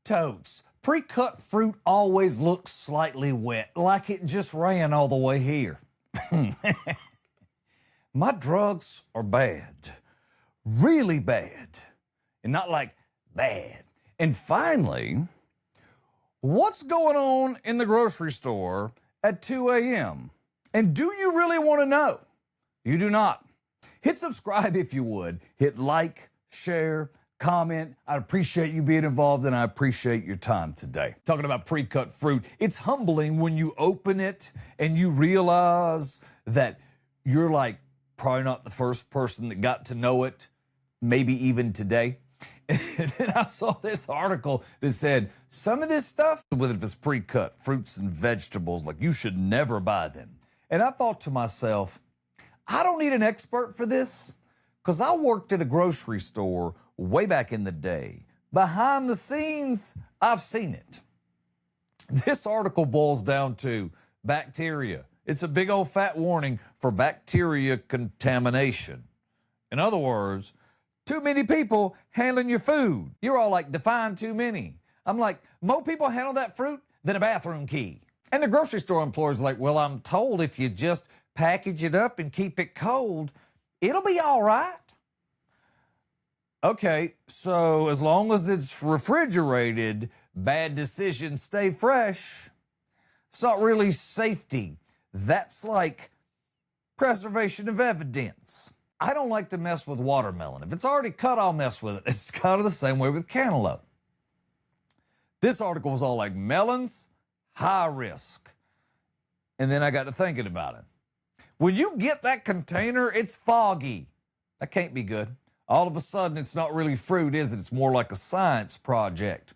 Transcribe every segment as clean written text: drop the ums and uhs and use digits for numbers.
Totes. Pre-cut fruit always looks slightly wet, like it just ran all the way here. My drugs are bad. Really bad. And not like bad. And finally, what's going on in the grocery store at 2 a.m.? And do you really want to know? You do not. Hit subscribe if you would. Hit like, share, comment. I appreciate you being involved and I appreciate your time today. Talking about pre-cut fruit, it's humbling when you open it and you realize that you're like probably not the first person that got to know it, maybe even today. And then I saw this article that said some of this stuff, whether it's pre-cut fruits and vegetables, like you should never buy them. And I thought to myself, I don't need an expert for this because I worked at a grocery store way back in the day. Behind the scenes, I've seen it. This article boils down to bacteria. It's a big old fat warning for bacteria contamination. In other words, too many people handling your food. You're all like, define too many. I'm like, more people handle that fruit than a bathroom key. And the grocery store employee's like, well, I'm told if you just package it up and keep it cold, it'll be all right. Okay, so as long as it's refrigerated, bad decisions stay fresh. It's not really safety. That's like preservation of evidence. I don't like to mess with watermelon. If it's already cut, I'll mess with it. It's kind of the same way with cantaloupe. This article was all like melons, high risk. And then I got to thinking about it. When you get that container, it's foggy. That can't be good. All of a sudden, it's not really fruit, is it? It's more like a science project.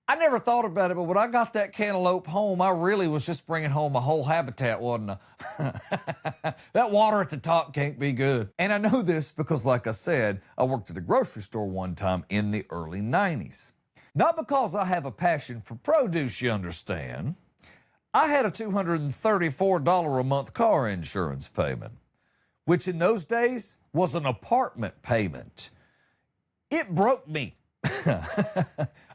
I never thought about it, but when I got that cantaloupe home, I really was just bringing home a whole habitat, wasn't I? That water at the top can't be good. And I know this because, like I said, I worked at a grocery store one time in the early 90s. Not because I have a passion for produce, you understand. I had a $234 a month car insurance payment, which in those days was an apartment payment. It broke me.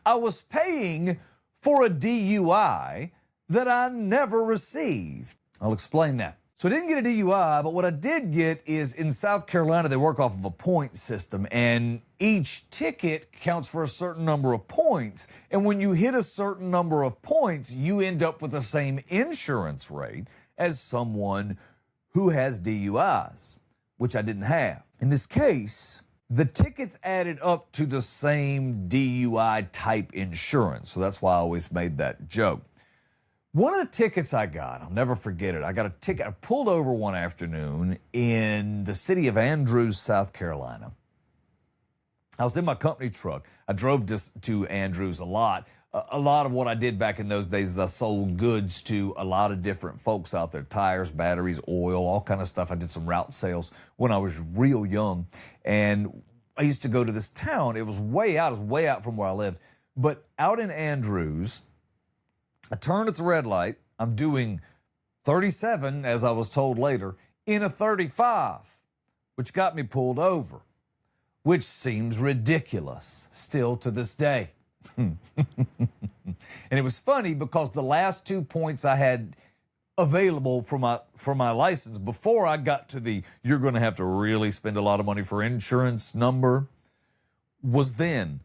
I was paying for a DUI that I never received. I'll explain that. So I didn't get a DUI, but what I did get is in South Carolina, they work off of a point system, and each ticket counts for a certain number of points. And when you hit a certain number of points, you end up with the same insurance rate as someone who has DUIs, which I didn't have. In this case, the tickets added up to the same DUI type insurance. So that's why I always made that joke. One of the tickets I got, I'll never forget it. I got a ticket. I pulled over one afternoon in the city of Andrews, South Carolina. I was in my company truck. I drove to Andrews a lot. A lot of what I did back in those days is I sold goods to a lot of different folks out there. Tires, batteries, oil, all kind of stuff. I did some route sales when I was real young. And I used to go to this town. It was way out. It was way out from where I lived. But out in Andrews, I turned at the red light. I'm doing 37, as I was told later, in a 35, which got me pulled over, which seems ridiculous still to this day. And it was funny because the last 2 points I had available for my license before I got to the you're going to have to really spend a lot of money for insurance number was then.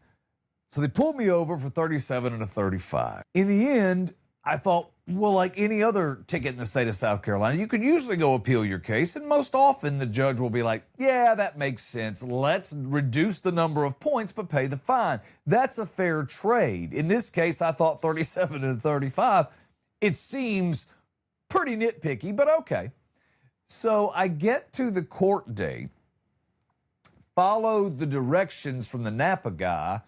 So they pulled me over for 37 and a 35. In the end, I thought, well, like any other ticket in the state of South Carolina, you can usually go appeal your case, and most often the judge will be like, yeah, that makes sense. Let's reduce the number of points but pay the fine. That's a fair trade. In this case, I thought 37 and 35. It seems pretty nitpicky, but okay. So I get to the court date, followed the directions from the Napa guy,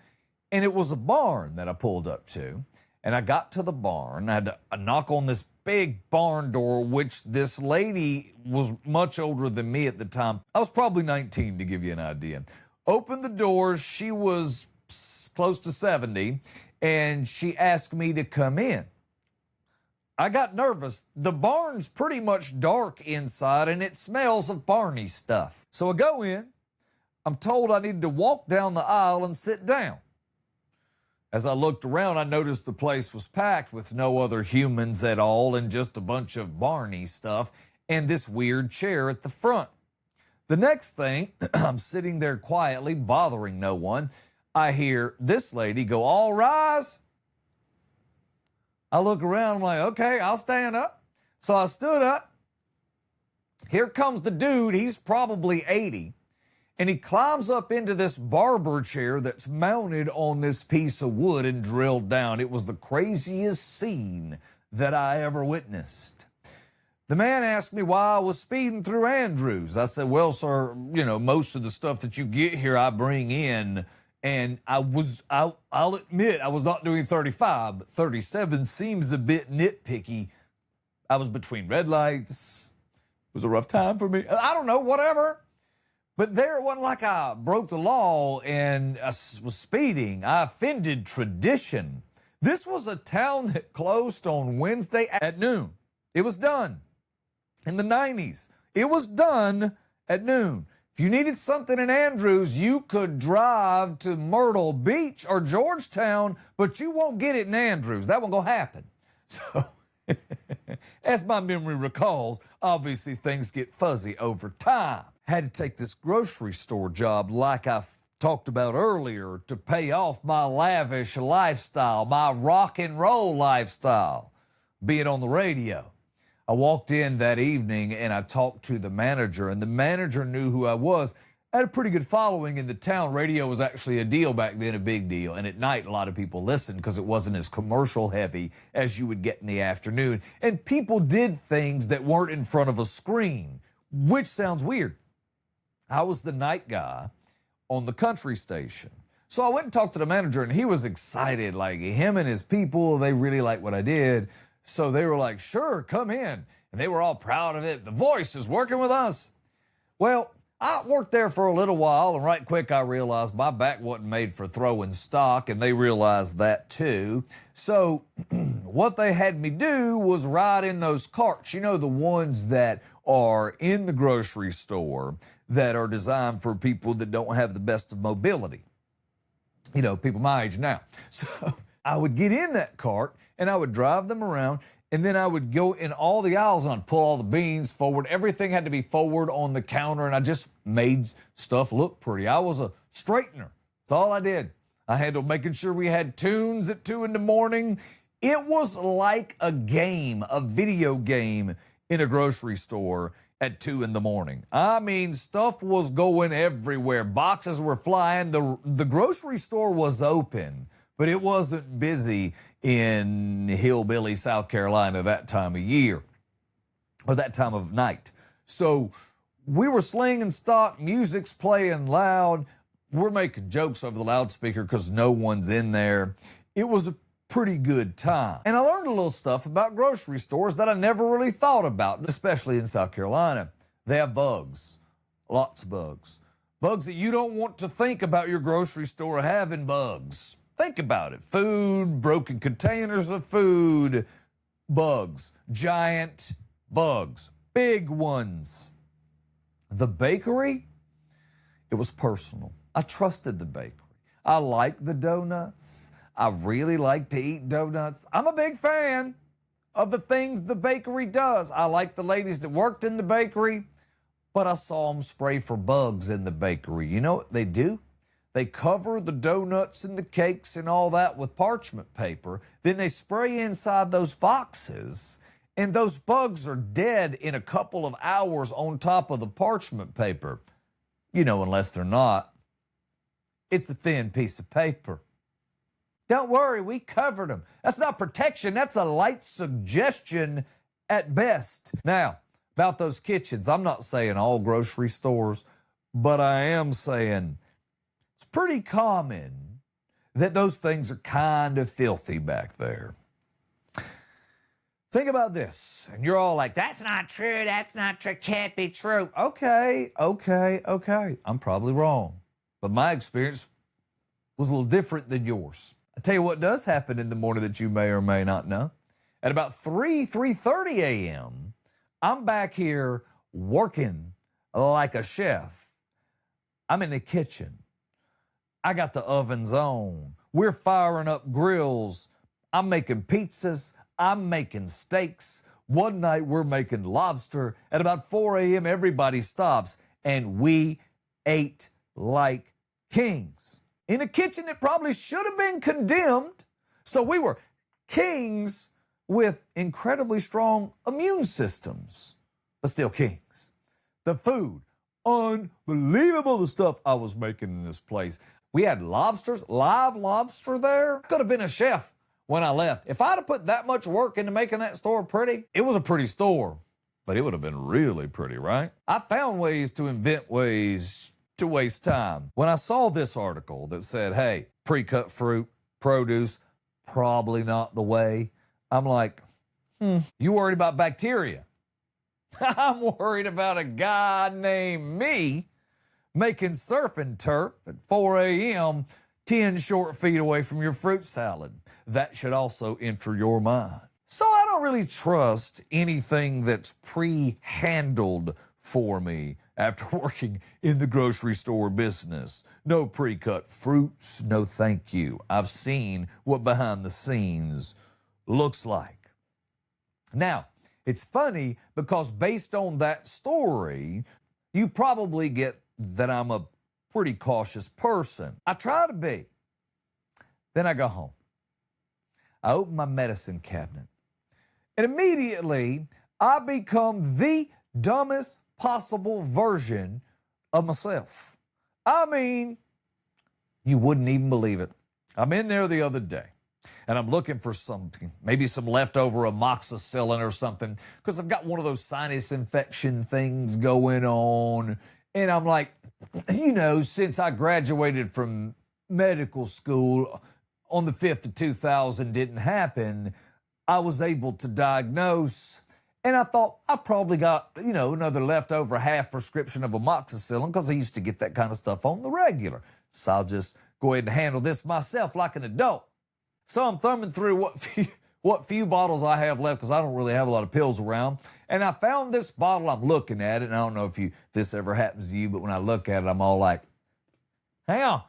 and it was a barn that I pulled up to. And I got to the barn. I had to knock on this big barn door, which this lady was much older than me at the time. I was probably 19 to give you an idea. Opened the doors. She was close to 70, and she asked me to come in. I got nervous. The barn's pretty much dark inside, and it smells of barny stuff. So I go in. I'm told I need to walk down the aisle and sit down. As I looked around, I noticed the place was packed with no other humans at all and just a bunch of Barney stuff and this weird chair at the front. The next thing, I'm sitting there quietly, bothering no one. I hear this lady go, "All rise." I look around, I'm like, okay, I'll stand up. So I stood up. Here comes the dude, he's probably 80. And he climbs up into this barber chair that's mounted on this piece of wood and drilled down. It was the craziest scene that I ever witnessed. The man asked me why I was speeding through Andrews. I said, "Well, sir, most of the stuff that you get here, I bring in." And I'll admit, I was not doing 35, but 37 seems a bit nitpicky. I was between red lights. It was a rough time for me. I don't know, whatever. But there, it wasn't like I broke the law and I was speeding. I offended tradition. This was a town that closed on Wednesday at noon. It was done. In the 90s, it was done at noon. If you needed something in Andrews, you could drive to Myrtle Beach or Georgetown, but you won't get it in Andrews. That won't go happen. So, as my memory recalls, obviously things get fuzzy over time. Had to take this grocery store job like I talked about earlier to pay off my lavish lifestyle, my rock and roll lifestyle, being on the radio. I walked in that evening and I talked to the manager, and the manager knew who I was. I had a pretty good following in the town. Radio was actually a deal back then, a big deal. And at night, a lot of people listened because it wasn't as commercial heavy as you would get in the afternoon. And people did things that weren't in front of a screen, which sounds weird. I was the night guy on the country station. So I went and talked to the manager, and he was excited. Like, him and his people, they really liked what I did. So they were like, "Sure, come in." And they were all proud of it. "The Voice is working with us." Well, I worked there for a little while, and right quick I realized my back wasn't made for throwing stock, and they realized that too. So what they had me do was ride in those carts, the ones that are in the grocery store that are designed for people that don't have the best of mobility. People my age now. So I would get in that cart, and I would drive them around, and then I would go in all the aisles, and I'd pull all the beans forward. Everything had to be forward on the counter, and I just made stuff look pretty. I was a straightener. That's all I did. I handled making sure we had tunes at 2 in the morning. It was like a game, a video game in a grocery store at 2 in the morning. I mean, stuff was going everywhere. Boxes were flying. The grocery store was open, but it wasn't busy in hillbilly South Carolina that time of year, or that time of night. So we were slinging stock, music's playing loud. We're making jokes over the loudspeaker because no one's in there. It was a pretty good time. And I learned a little stuff about grocery stores that I never really thought about, especially in South Carolina. They have bugs, lots of bugs. Bugs that you don't want to think about your grocery store having bugs. Think about it. Food, broken containers of food, bugs, giant bugs, big ones. The bakery, it was personal. I trusted the bakery. I like the donuts. I really like to eat donuts. I'm a big fan of the things the bakery does. I like the ladies that worked in the bakery, but I saw them spray for bugs in the bakery. You know what they do? They cover the donuts and the cakes and all that with parchment paper. Then they spray inside those boxes, and those bugs are dead in a couple of hours on top of the parchment paper. Unless they're not. It's a thin piece of paper. Don't worry, we covered them. That's not protection. That's a light suggestion at best. Now, about those kitchens, I'm not saying all grocery stores, but I am saying it's pretty common that those things are kind of filthy back there. Think about this, and you're all like, "That's not true, can't be true." Okay. I'm probably wrong, but my experience was a little different than yours. I tell you what does happen in the morning that you may or may not know. At about 3:30 a.m., I'm back here working like a chef. I'm in the kitchen. I got the ovens on. We're firing up grills. I'm making pizzas. I'm making steaks. One night we're making lobster. At about 4 a.m., everybody stops, and we ate like kings. In a kitchen that probably should have been condemned. So we were kings with incredibly strong immune systems, but still kings. The food, unbelievable, the stuff I was making in this place. We had lobsters, live lobster there. Could have been a chef when I left. If I'd have put that much work into making that store pretty, it was a pretty store, but it would have been really pretty, right? I found ways to invent ways to waste time. When I saw this article that said, hey, pre-cut fruit, produce, probably not the way, I'm like, you worried about bacteria? I'm worried about a guy named me making surf and turf at 4 a.m. 10 short feet away from your fruit salad. That should also enter your mind. So I don't really trust anything that's pre-handled for me after working in the grocery store business. No pre-cut fruits, no thank you. I've seen what behind the scenes looks like. Now, it's funny because based on that story, you probably get that I'm a pretty cautious person. I try to be. Then I go home. I open my medicine cabinet. And immediately, I become the dumbest possible version of myself. I mean, you wouldn't even believe it. I'm in there the other day, and I'm looking for something, maybe some leftover amoxicillin or something, because I've got one of those sinus infection things going on. And I'm like, since I graduated from medical school on the 5th of 2000 didn't happen, I was able to diagnose. And I thought I probably got, another leftover half prescription of amoxicillin because I used to get that kind of stuff on the regular. So I'll just go ahead and handle this myself like an adult. So I'm thumbing through what few bottles I have left because I don't really have a lot of pills around. And I found this bottle. I'm looking at it, and I don't know if this ever happens to you, but when I look at it, I'm all like, hang on,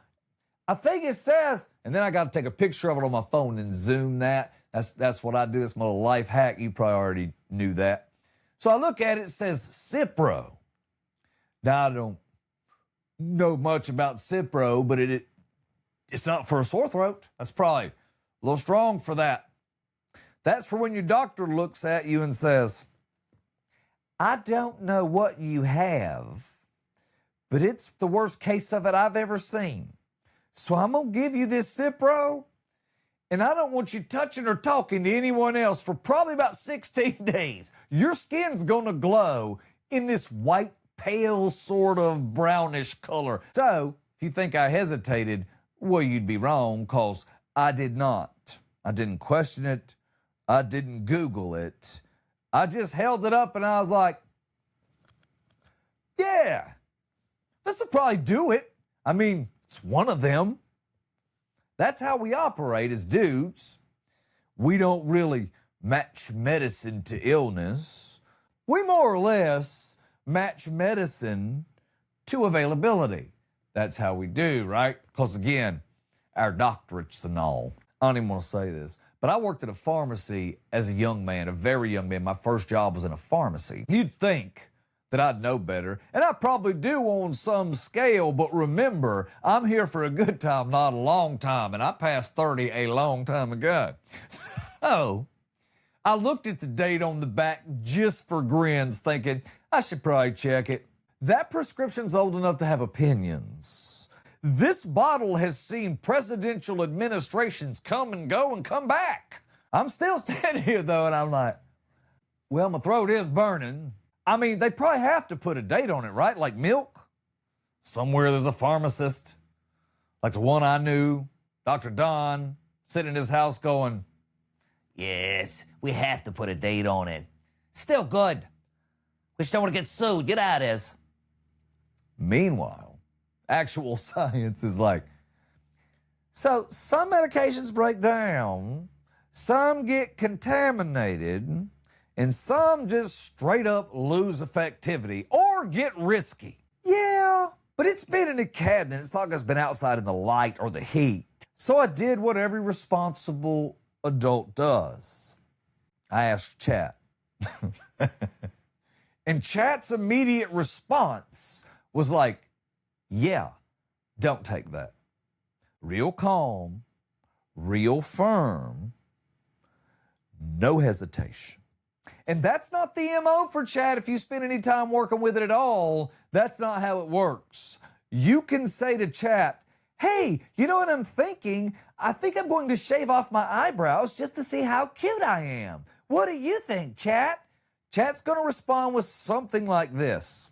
I think it says, and then I got to take a picture of it on my phone and zoom that. That's what I do. It's my little life hack. You probably already knew that. So I look at it, it says Cipro. Now, I don't know much about Cipro, but it's not for a sore throat. That's probably a little strong for that. That's for when your doctor looks at you and says, I don't know what you have, but it's the worst case of it I've ever seen. So I'm going to give you this Cipro, and I don't want you touching or talking to anyone else for probably about 16 days. Your skin's going to glow in this white, pale, sort of brownish color. So if you think I hesitated, well, you'd be wrong, because I did not. I didn't question it. I didn't Google it. I just held it up and I was like, yeah, this will probably do it. I mean, it's one of them. That's how we operate as dudes. We don't really match medicine to illness. We more or less match medicine to availability. That's how we do, right? Because again, our doctorates and all. I don't even want to say this, but I worked at a pharmacy as a young man, a very young man. My first job was in a pharmacy. You'd think that I'd know better, and I probably do on some scale, but remember, I'm here for a good time, not a long time, and I passed 30 a long time ago. So I looked at the date on the back just for grins, thinking I should probably check it. That prescription's old enough to have opinions. This bottle has seen presidential administrations come and go and come back. I'm still standing here, though, and I'm like, well, my throat is burning. I mean, they probably have to put a date on it, right? Like milk. Somewhere there's a pharmacist, like the one I knew, Dr. Don, sitting in his house going, yes, we have to put a date on it. Still good. We just don't want to get sued. Get out of this. Meanwhile, actual science is like, so some medications break down, some get contaminated, and some just straight up lose effectivity or get risky. Yeah, but it's been in a cabinet. It's like it's been outside in the light or the heat So I did what every responsible adult does. I asked Chat. And Chat's immediate response was like, yeah, don't take that. Real calm, real firm, no hesitation. And that's not the MO for Chat. If you spend any time working with it at all, that's not how it works. You can say to Chat, hey, you know what I'm thinking? I think I'm going to shave off my eyebrows just to see how cute I am. What do you think, Chat? Chat's going to respond with something like this.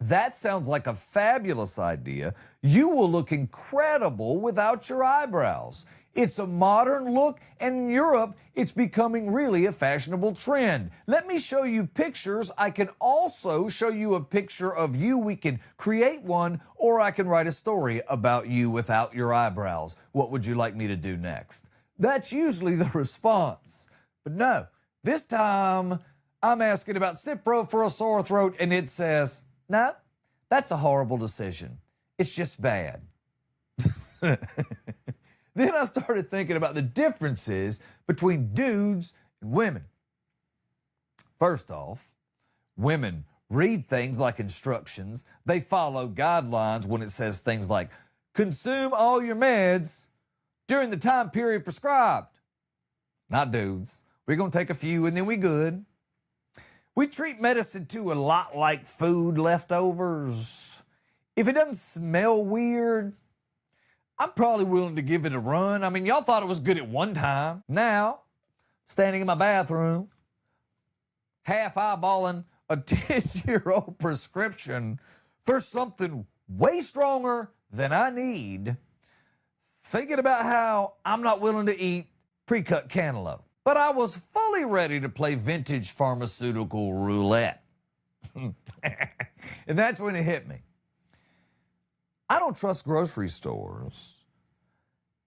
That sounds like a fabulous idea. You will look incredible without your eyebrows. It's a modern look, and in Europe, it's becoming really a fashionable trend. Let me show you pictures. I can also show you a picture of you. We can create one, or I can write a story about you without your eyebrows. What would you like me to do next? That's usually the response. But no, this time I'm asking about Cipro for a sore throat, and it says, no, that's a horrible decision. It's just bad. Then I started thinking about the differences between dudes and women. First off, women read things like instructions. They follow guidelines when it says things like, consume all your meds during the time period prescribed. Not dudes. We're going to take a few and then we good. We treat medicine too a lot like food leftovers. If it doesn't smell weird, I'm probably willing to give it a run. I mean, y'all thought it was good at one time. Now, standing in my bathroom, half eyeballing a 10-year-old prescription for something way stronger than I need, thinking about how I'm not willing to eat pre-cut cantaloupe. But I was fully ready to play vintage pharmaceutical roulette. And that's when it hit me. I don't trust grocery stores.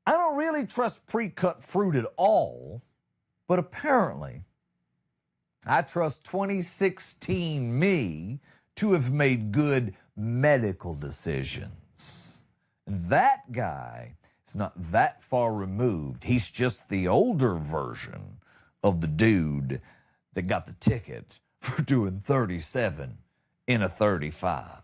I don't really trust pre-cut fruit at all. But apparently, I trust 2016 me to have made good medical decisions. And that guy is not that far removed. He's just the older version of the dude that got the ticket for doing 37 in a 35.